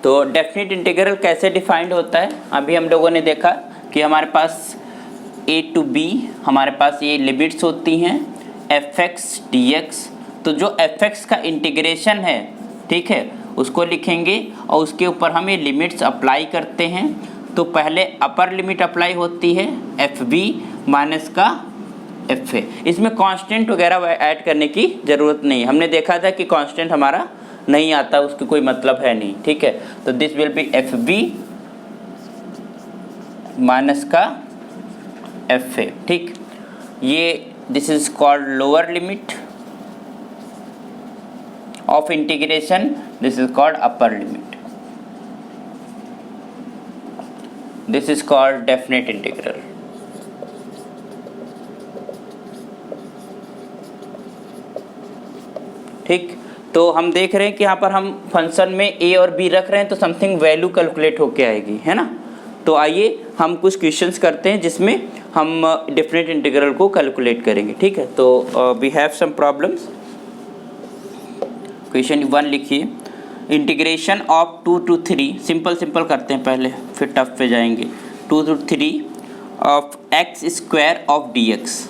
तो definite integral कैसे defined होता है, अभी हम लोगों ने देखा कि हमारे पास a to b हमारे पास ये लिमिट्स होती हैं fx dx। तो जो fx का इंटीग्रेशन है, ठीक है, उसको लिखेंगे और उसके ऊपर हम ये लिमिट्स अप्लाई करते हैं। तो पहले अपर लिमिट अप्लाई होती है fb माइनस का fa। इसमें कांस्टेंट वगैरह ऐड करने की ज़रूरत नहीं, हमने देखा था कि कांस्टेंट हमारा नहीं आता, उसकी कोई मतलब है नहीं, ठीक है। तो this will be fb minus का fa, ठीक। ये this is called lower limit of integration, this is called upper limit, this is called definite integral. ठीक, तो हम देख रहे हैं कि यहाँ पर हम फंक्शन में a और b रख रहे हैं तो समथिंग वैल्यू कैलकुलेट होके आएगी, है ना। तो आइए हम कुछ क्वेश्चंस करते हैं जिसमें हम डेफिनेट इंटीग्रल को कैलकुलेट करेंगे, ठीक है। तो we have some problems. Question 1 लिखिए, इंटीग्रेशन ऑफ 2 to 3, सिंपल करते हैं पहले फिर टफ पे जाएंगे। 2 to 3 of x square of d x.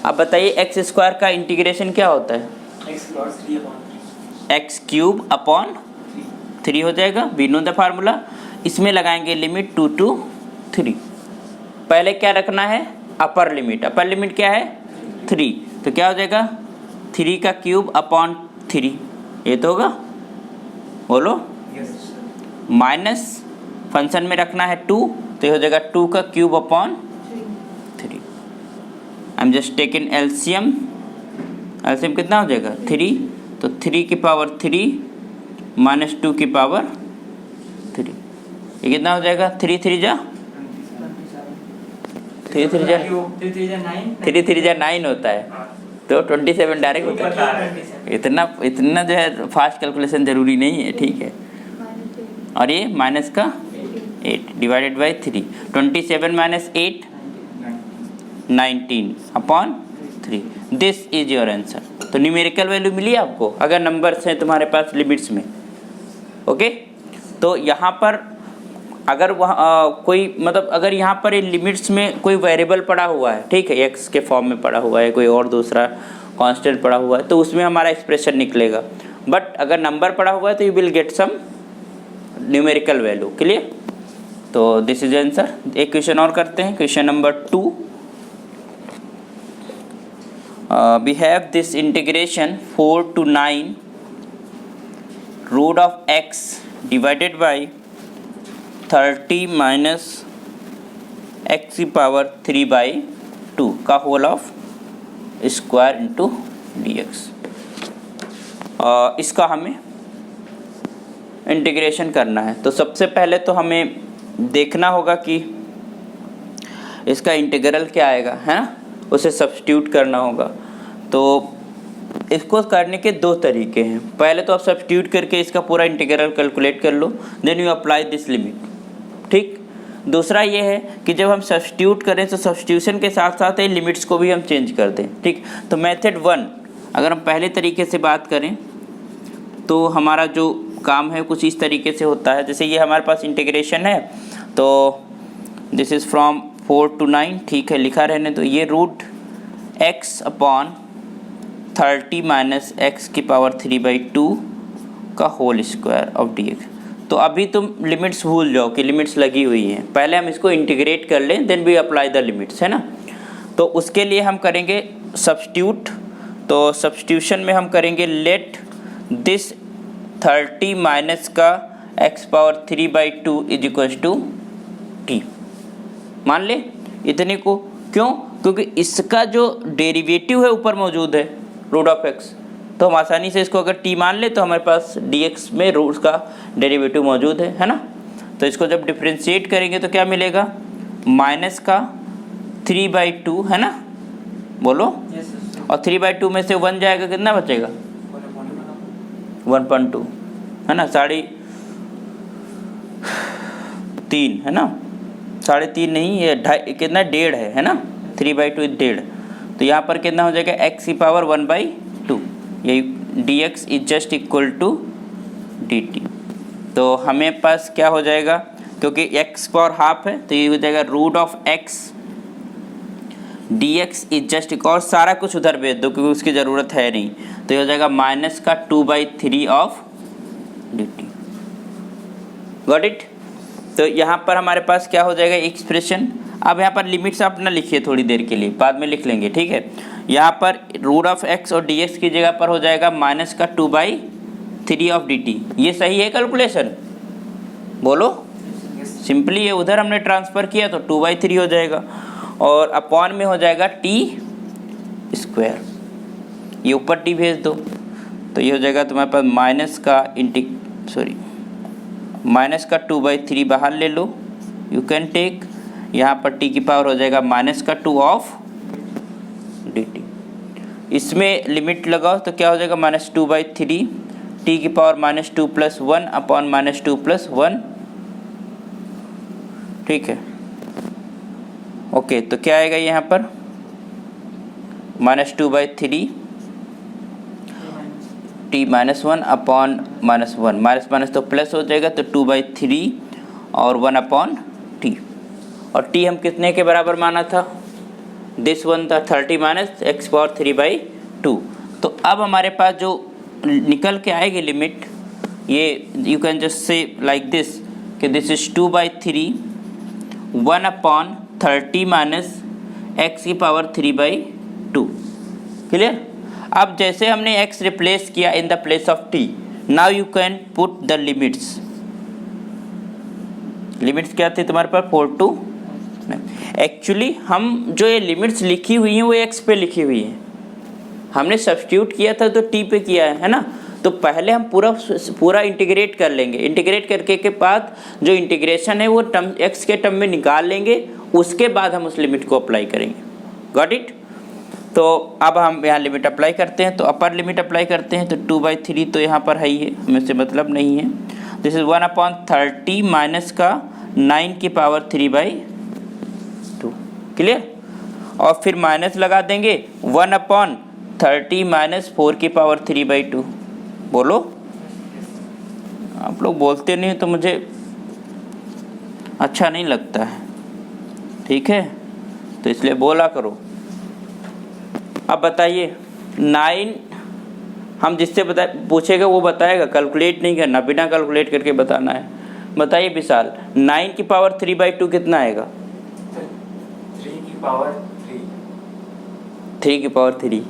अब बताइए एक्स स्क्वायर का इंटीग्रेशन क्या होता है? एक्स क्यूब अपॉन 3 हो जाएगा, वी नो द फार्मूला। इसमें लगाएंगे लिमिट 2 to 3। पहले क्या रखना है? Upper limit. अपर लिमिट क्या है? 3। तो क्या हो जाएगा? 3 का क्यूब अपॉन 3, ये तो होगा, बोलो। माइनस फंक्शन में रखना है 2, तो ये हो जाएगा 2 का cube upon 3। I am just taking LCM. LCM कितना हो जाएगा? 3। तो 3 की पावर 3 माइनस 2 की पावर 3, ये कितना हो जाएगा? 3 3 जा 9 होता है, तो 27 डायरेक्ट होता है। इतना जो है फास्ट कैलकुलेशन ज़रूरी नहीं है, ठीक है। और ये माइनस का 8 divided by 3, 27 minus 8 19 upon 3, this is your answer. तो न्यूमेरिकल वैल्यू मिली आपको अगर नंबर्स हैं तुम्हारे पास लिमिट्स में, ओके। तो यहाँ पर अगर वहाँ कोई मतलब अगर यहाँ पर इन लिमिट्स में कोई वेरिएबल पड़ा हुआ है, ठीक है, एक्स के फॉर्म में पड़ा हुआ है, कोई और दूसरा कांस्टेंट पड़ा हुआ है, तो उसमें हमारा एक्सप्रेशन निकलेगा। बट अगर नंबर पड़ा हुआ है तो you will get some numerical value, clear. तो दिस इज आंसर। एक क्वेश्चन और करते हैं, question number 2। We have this integration 4 to 9 root of x divided by 30 minus x की पावर 3/2 का whole of square into d x. इसका हमें integration करना है। तो सबसे पहले तो हमें देखना होगा कि इसका इंटीग्रल क्या आएगा, है ना, उसे सब्स्टिट्यूट करना होगा। तो इसको करने के 2 तरीके हैं। पहले तो आप सब्स्टिट्यूट करके इसका पूरा इंटीग्रल कैलकुलेट कर लो, then you apply this limit, ठीक। दूसरा ये है कि जब हम सब्स्टिट्यूट करें तो सब्स्टिट्यूशन के साथ साथ ये लिमिट्स को भी हम चेंज कर दें, ठीक। तो मेथड 1 अगर हम पहले तरीके से बात करें तो हमारा जो काम है कुछ इस तरीके से होता है। जैसे ये हमारे पास इंटीग्रेशन है, तो दिस इज़ फ्रॉम 4 to 9, ठीक है, लिखा रहने। तो ये root x upon 30 minus x की पावर 3/2 का whole square of d x. तो अभी तुम लिमिट्स भूल जाओ कि लिमिट्स लगी हुई हैं, पहले हम इसको इंटीग्रेट कर लें, then we apply the limits, है ना। तो उसके लिए हम करेंगे सब्स्टिट्यूट। तो सब्स्टिट्यूशन में हम करेंगे लेट दिस 30 माइनस का x power 3/2 is equal to t. मान ले इतने को, क्यों? क्योंकि इसका जो डेरिवेटिव है ऊपर मौजूद है रूट ऑफ एक्स, तो हम आसानी से इसको अगर टी मान ले तो हमारे पास dx में रूट का डेरिवेटिव मौजूद है ना। तो इसको जब डिफ्रेंशिएट करेंगे तो क्या मिलेगा? माइनस का 3/2, है ना, बोलो। और 3/2 में से 1 जाएगा, कितना बचेगा? 1.2, है ना, 3.5, है ना, 3.5 नहीं, ये कितना 1.5 है ना, 3/2 1.5। तो यहाँ पर कितना हो जाएगा? x की पावर 1/2। यही dx is just equal to dt। तो हमें पास क्या हो जाएगा, क्योंकि x पावर हाफ है तो ये हो जाएगा root of x dx is just, एक और सारा कुछ उधर भेज दो क्योंकि उसकी ज़रूरत है नहीं, तो ये हो जाएगा माइनस का 2/3 ऑफ dt। Got it. तो यहाँ पर हमारे पास क्या हो जाएगा एक्सप्रेशन। अब यहाँ पर लिमिट्स आप ना लिखिए थोड़ी देर के लिए, बाद में लिख लेंगे, ठीक है। यहाँ पर रूट ऑफ x और dx की जगह पर हो जाएगा माइनस का 2/3 ऑफ dt। ये सही है कैलकुलेशन, बोलो। सिंपली ये उधर हमने ट्रांसफ़र किया तो 2/3 हो जाएगा और अपॉन में हो जाएगा t²। ये ऊपर t भेज दो तो ये हो जाएगा तुम्हारे पास माइनस का 2/3 बाहर ले लो, यू कैन टेक। यहाँ पर t की पावर हो जाएगा माइनस का 2 ऑफ dt। इसमें लिमिट लगाओ तो क्या हो जाएगा -2/3 t की पावर -2 + 1 अपॉन -2 + 1, ठीक है। ओके, तो क्या आएगा यहाँ पर -2/3 t -1 अपॉन -1, माइनस तो प्लस हो जाएगा तो 2/3 और 1 अपॉन t। और t हम कितने के बराबर माना था, दिस वन था 30 - x⁴3/2। तो अब हमारे पास जो निकल के आएगी लिमिट, ये you can just say like this कि this is 2/3 1 upon 30 - x⁴3/2। Clear. अब जैसे हमने x रिप्लेस किया in the place of t, now you can put the limits. Limits क्या थी तुम्हारे पास 4 to 9। एक्चुअली हम जो ये लिमिट्स लिखी हुई हैं वो x पे लिखी हुई हैं, हमने सब्स्टिट्यूट किया था तो t पे किया है ना। तो पहले हम पूरा इंटीग्रेट कर लेंगे, इंटीग्रेट करके के बाद जो इंटीग्रेशन है वो टर्म x के टर्म में निकाल लेंगे, उसके बाद हम उस लिमिट को अप्लाई करेंगे। Got it. तो अब हम यहाँ लिमिट अप्लाई करते हैं, तो अपर लिमिट अप्लाई करते हैं तो 2/3 तो यहाँ पर है ही है, हमें से मतलब नहीं है। दिस इज 1 अपॉन 30 माइनस का 9⁵3/2। क्लियर। और फिर माइनस लगा देंगे 1 अपॉन 30 - 4⁵3/2। बोलो, आप लोग बोलते नहीं तो मुझे अच्छा नहीं लगता है, ठीक है, तो इसलिए बोला करो। अब बताइए 9, हम जिससे पूछेगा वो बताएगा, कैलकुलेट नहीं करना, बिना कैलकुलेट करके बताना है। बताइए विशाल, 9⁵3/2 कितना आएगा? 3⁵3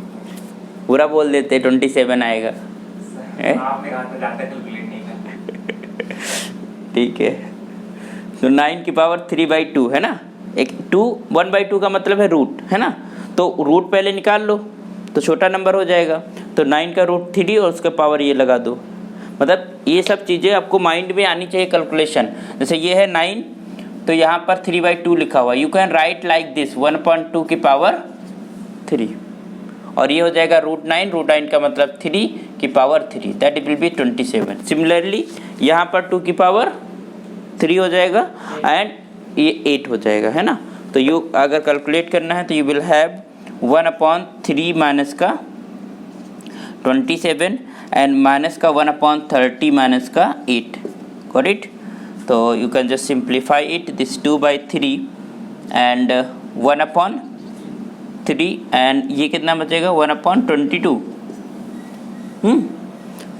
पूरा बोल देते 27 आएगा। ठीक है, तो 9⁵3/2 है ना। एक 1/2 का मतलब है रूट, है ना। तो रूट पहले निकाल लो तो छोटा नंबर हो जाएगा, तो 9 का रूट 3 और उसका पावर ये लगा दो। मतलब ये सब चीज़ें आपको माइंड में आनी चाहिए कैलकुलेशन। जैसे ये है 9 तो यहाँ पर 3/2 लिखा हुआ, you can write like this 1/2⁵3 और ये हो जाएगा √9 का मतलब 3⁵3, दैट विल बी 27। सिमिलरली यहाँ पर 2⁵3 हो जाएगा एंड ये 8 हो जाएगा, है ना। तो यू अगर कैलकुलेट करना है तो यू विल हैव 1/3 माइनस का 27 एंड माइनस का 1/30 माइनस का 8। Got it. तो you can just simplify it, this 2/3 and 1/3 and ये कितना बचेगा 1/22।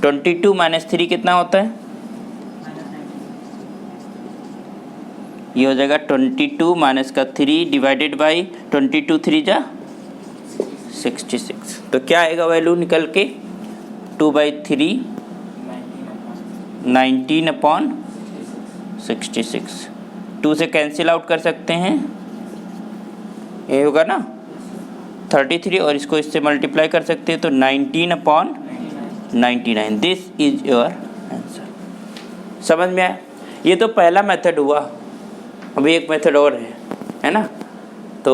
22 - 3 कितना होता है? ये हो जाएगा 22 माइनस का 3 डिवाइडेड बाई 22 3 जा 66। तो क्या आएगा वैल्यू निकल के 2/3 19/66। 2 से कैंसिल आउट कर सकते हैं, ये होगा ना 33 और इसको इससे मल्टीप्लाई कर सकते हैं तो 19/99। This is your answer. समझ में आया? ये तो पहला मेथड हुआ, अभी एक मेथड और है ना। तो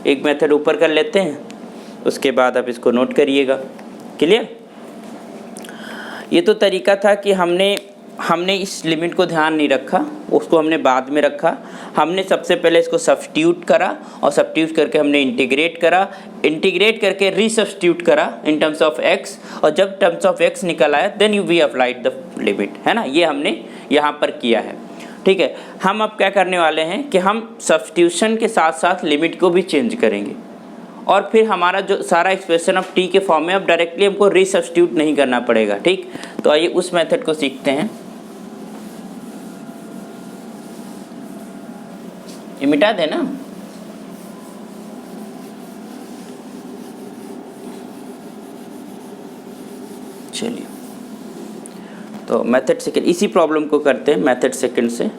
एक मेथड ऊपर कर लेते हैं, उसके बाद आप इसको नोट करिएगा। क्लियर। ये तो तरीका था कि हमने हमने इस लिमिट को ध्यान नहीं रखा, उसको हमने बाद में रखा। हमने सबसे पहले इसको सब्स्टिट्यूट करा और सब्स्टिट्यूट करके हमने इंटीग्रेट करा, इंटीग्रेट करके रीसब्स्टिट्यूट करा इन टर्म्स ऑफ x, और जब टर्म्स ऑफ x निकल आया then we applied the limit, है ना। ये हमने यहाँ पर किया है, ठीक है। हम अब क्या करने वाले हैं कि हम सब्स्टिट्यूशन के साथ साथ लिमिट को भी चेंज करेंगे, और फिर हमारा जो सारा एक्सप्रेशन ऑफ t के फॉर्म में अब डायरेक्टली हमको रीसब्स्टिट्यूट नहीं करना पड़ेगा, ठीक। तो आइए उस मेथड को सीखते हैं। ये मिटा देना। चलिए, तो मेथड सेकंड, इसी प्रॉब्लम को करते हैं मेथड सेकंड से।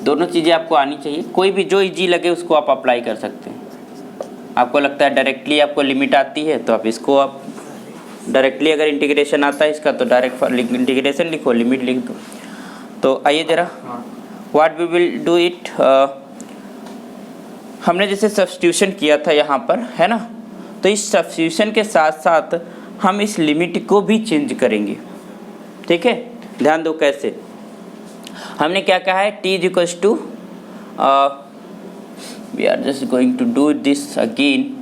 दोनों चीज़ें आपको आनी चाहिए, कोई भी जो इजी लगे उसको आप अप्लाई कर सकते हैं। आपको लगता है डायरेक्टली आपको लिमिट आती है तो आप इसको आप डायरेक्टली, अगर इंटीग्रेशन आता है इसका तो डायरेक्ट इंटीग्रेशन लिखो, लिमिट लिख दो। तो आइए ज़रा what we will do it, हमने जैसे सब्स्टिट्यूशन किया था यहाँ पर, है ना, तो इस सब्स्टिट्यूशन के साथ साथ हम इस लिमिट को भी चेंज करेंगे, ठीक है। ध्यान दो कैसे। हमने क्या कहा है, t is equals to, we are just going to do this again,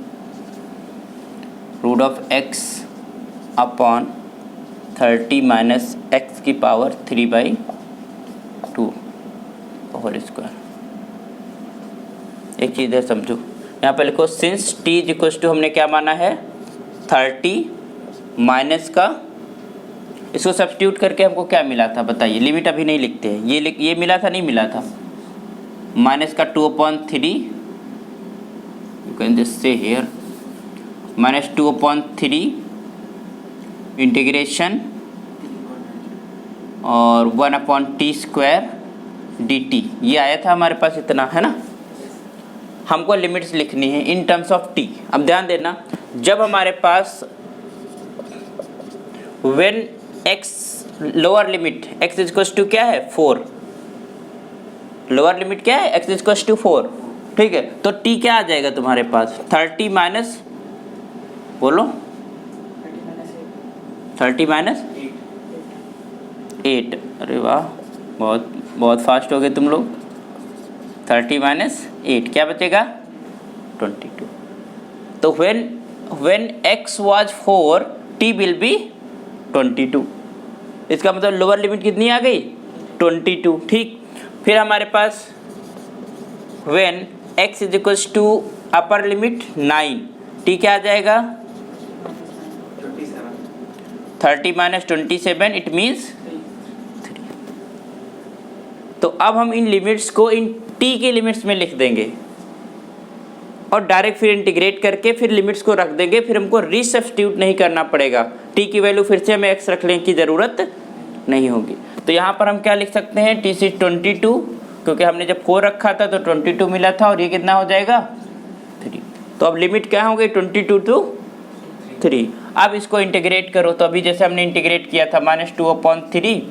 root of x upon 30 minus x की पावर 3/2 होल स्क्वायर। एक चीज़ है समझो, यहाँ पर लिखो since t is equals to, हमने क्या माना है 30 माइनस का, इसको सब्स्टिट्यूट करके हमको क्या मिला था बताइए, लिमिट अभी नहीं लिखते हैं, ये मिला था, नहीं मिला था, माइनस का 2/3, यू कैन जस्ट से हियर माइनस 2/3 इंटीग्रेशन और 1/t² dt, ये आया था हमारे पास इतना, है ना। हमको लिमिट्स लिखनी है इन टर्म्स ऑफ t। अब ध्यान देना, जब हमारे पास when x lower limit x is equals to क्या है 4, लोअर लिमिट क्या है x इज इक्वल्स टू 4, ठीक है। तो t क्या आ जाएगा तुम्हारे पास 30 माइनस, बोलो 30 माइनस 8, अरे वाह बहुत फास्ट हो गए तुम लोग। 30 माइनस 8 क्या बचेगा 22। तो when x was 4 t will be 22, इसका मतलब लोअर लिमिट कितनी आ गई 22, ठीक। फिर हमारे पास when x is equals to upper limit 9, t क्या आ जाएगा 30 माइनस 27, इट मीन्स 3। तो अब हम इन लिमिट्स को इन t के लिमिट्स में लिख देंगे और डायरेक्ट फिर इंटीग्रेट करके फिर लिमिट्स को रख देंगे, फिर हमको रीसब्स्टिट्यूट नहीं करना पड़ेगा, t की वैल्यू फिर से हमें x रख लेने की ज़रूरत नहीं होगी। तो यहाँ पर हम क्या लिख सकते हैं, t से 22, क्योंकि हमने जब 4 रखा था तो 22 मिला था, और ये कितना हो जाएगा 3। तो अब लिमिट क्या हो गई 22 to 3। अब इसको इंटीग्रेट करो, तो अभी जैसे हमने इंटीग्रेट किया था -2/3,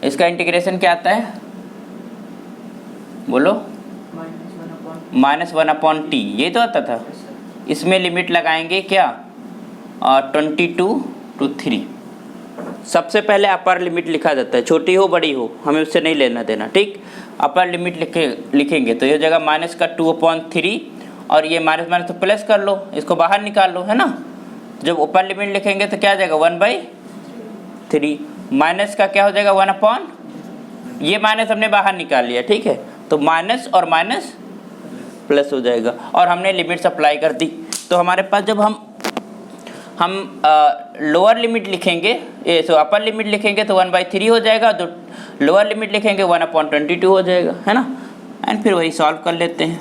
इसका इंटीग्रेशन क्या आता है बोलो -1/t, ये तो आता था। इसमें लिमिट लगाएंगे क्या 22 to 3। सबसे पहले अपर लिमिट लिखा जाता है, छोटी हो बड़ी हो हमें उससे नहीं लेना देना, ठीक। अपर लिमिट लिखेंगे तो ये जगह -2/3, और ये माइनस तो प्लस कर लो, इसको बाहर निकाल लो, है ना। जब ऊपर लिमिट लिखेंगे तो क्या आ जाएगा 1/3, माइनस का क्या हो जाएगा 1/, ये माइनस हमने बाहर निकाल लिया, ठीक है। तो माइनस और माइनस प्लस हो जाएगा, और हमने लिमिट्स अप्लाई कर दी। तो हमारे पास जब हम लोअर लिमिट लिखेंगे, सो अपर लिमिट लिखेंगे तो 1/3 हो जाएगा, तो लोअर लिमिट लिखेंगे 1/22 हो जाएगा, है ना। एंड फिर वही सॉल्व कर लेते हैं,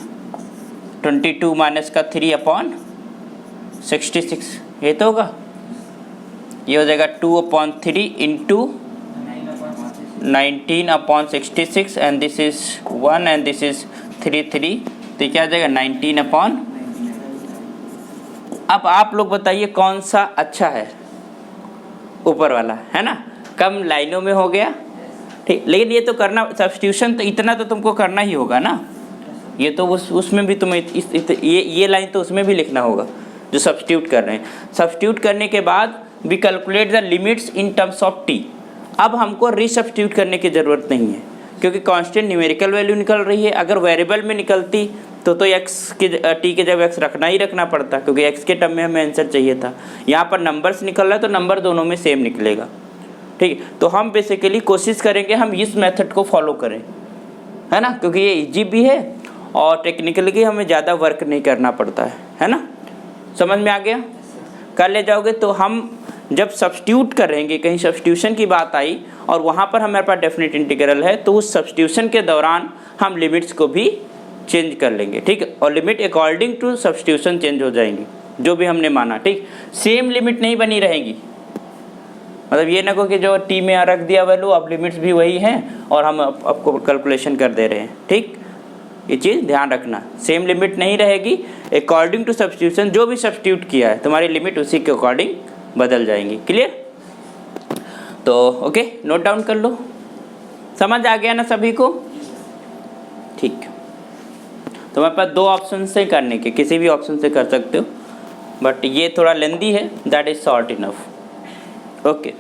22 माइनस का 3/66, ये तो होगा, ये हो जाएगा 2/3 into 19/66, and this is 1 and this is 3, तो क्या आ जाएगा 19/। अब आप लोग बताइए कौन सा अच्छा है, ऊपर वाला, है ना, कम लाइनों में हो गया, ठीक। लेकिन ये तो करना, सब्स्टिट्यूशन तो इतना तो तुमको करना ही होगा ना, ये तो उसमें भी तुम्हें ये लाइन तो उसमें भी लिखना होगा जो सब्स्टिट्यूट कर रहे हैं। सब्स्टिट्यूट करने के बाद we calculate the limits in terms of t. अब हमको रिसब्स्टिट्यूट करने की ज़रूरत नहीं है क्योंकि कांस्टेंट न्यूमेरिकल वैल्यू निकल रही है। अगर वेरिएबल में निकलती तो एक्स के टी के जब एक्स रखना पड़ता क्योंकि एक्स के टर्म में हमें आंसर चाहिए था। यहाँ पर नंबर्स निकल रहा है तो नंबर दोनों में सेम निकलेगा। ठीक है, तो हम बेसिकली कोशिश करेंगे हम इस मेथड को फॉलो करें, है ना, क्योंकि ये इजी भी है और टेक्निकली हमें ज़्यादा वर्क नहीं करना पड़ता है ना। समझ में आ गया? कर ले जाओगे तो हम जब सब्स्टिट्यूट करेंगे, कहीं सब्स्टिट्यूशन की बात आई और वहाँ पर हमारे पास डेफिनेट इंटीग्रल है तो उस सब्स्टिट्यूशन के दौरान हम लिमिट्स को भी चेंज कर लेंगे। ठीक है, और limit according to substitution change हो जाएंगी जो भी हमने माना। ठीक, सेम लिमिट नहीं बनी रहेगी। मतलब ये ना को कि जो टी में रख दिया वैल्यू अब लिमिट्स भी वही हैं और हम आपको कैलकुलेशन कर दे रहे हैं। ठीक, ये चीज़ ध्यान रखना, सेम लिमिट नहीं रहेगी। अकॉर्डिंग टू सब्स्टिट्यूशन जो भी सब्स्टिट्यूट किया है तुम्हारी लिमिट उसी के अकॉर्डिंग बदल जाएंगी। क्लियर? तो ओके, नोट डाउन कर लो। समझ आ गया ना सभी को? ठीक, तो हमारे पास दो ऑप्शन से करने के, किसी भी ऑप्शन से कर सकते हो बट ये थोड़ा लेंदी है, that is short enough. Okay.